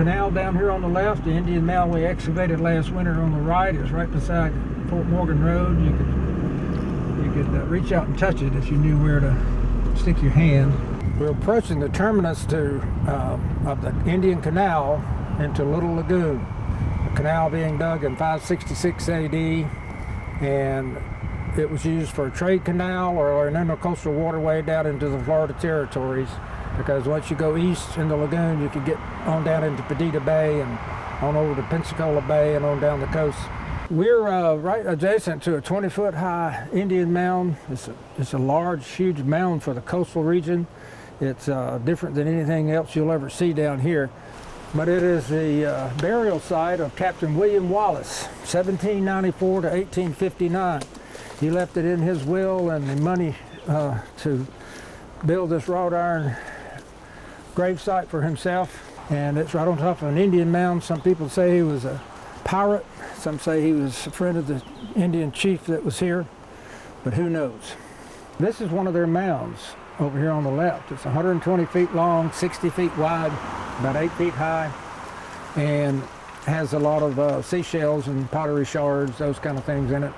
canal down here on the left. The Indian Mound we excavated last winter on the right is right beside Fort Morgan Road. You could reach out and touch it if you knew where to stick your hand. We're approaching the terminus of the Indian Canal into Little Lagoon. The canal being dug in 566 AD, and it was used for a trade canal or an intercoastal waterway down into the Florida territories, because once you go east in the lagoon, you could get on down into Perdita Bay and on over to Pensacola Bay and on down the coast. We're right adjacent to a 20-foot high Indian mound. It's a large, huge mound for the coastal region. It's different than anything else you'll ever see down here. But it is the burial site of Captain William Wallace, 1794 to 1859. He left it in his will and the money to build this wrought iron gravesite for himself. And it's right on top of an Indian mound. Some people say he was a pirate. Some say he was a friend of the Indian chief that was here, but who knows. This is one of their mounds over here on the left. It's 120 feet long, 60 feet wide, about 8 feet high, and has a lot of seashells and pottery shards, those kind of things in it.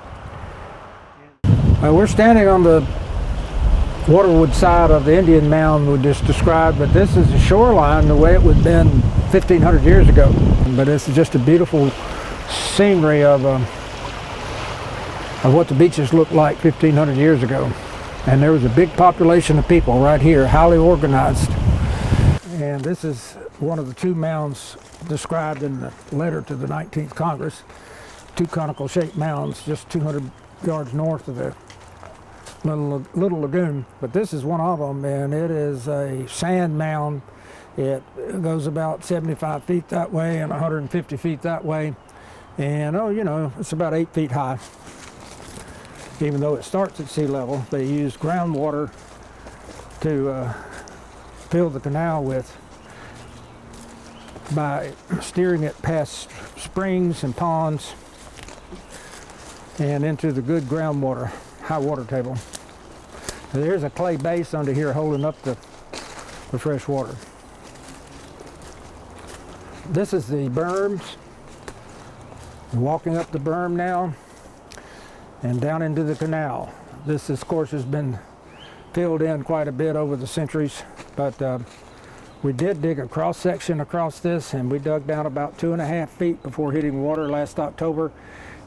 We're standing on the waterward side of the Indian mound we just described, but this is the shoreline the way it would have been 1,500 years ago. But it's just a beautiful scenery of what the beaches looked like 1,500 years ago. And there was a big population of people right here, highly organized. And this is one of the two mounds described in the letter to the 19th Congress. Two conical shaped mounds just 200 yards north of the Little Lagoon. But this is one of them, and it is a sand mound. It goes about 75 feet that way and 150 feet that way. And it's about 8 feet high. Even though it starts at sea level, they use groundwater to fill the canal with by steering it past springs and ponds and into the good groundwater, high water table. There's a clay base under here holding up the fresh water. This is the berms. Walking up the berm now and down into the canal. This, of course, has been filled in quite a bit over the centuries, but we did dig a cross section across this, and we dug down about 2.5 feet before hitting water last October,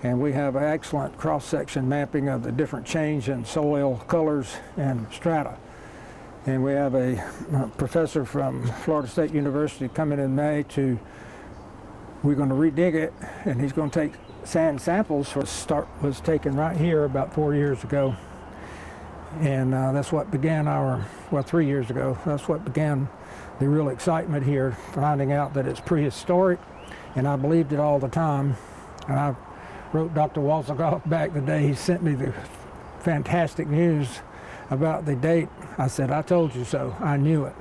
and we have an excellent cross section mapping of the different change in soil colors and strata. And we have a professor from Florida State University coming in May we're going to redig it, and he's going to take sand samples. Start was taken right here about 4 years ago, and that's what began 3 years ago. That's what began the real excitement here, finding out that it's prehistoric, and I believed it all the time. And I wrote Dr. Walsakoff back the day he sent me the fantastic news about the date. I said, "I told you so. I knew it."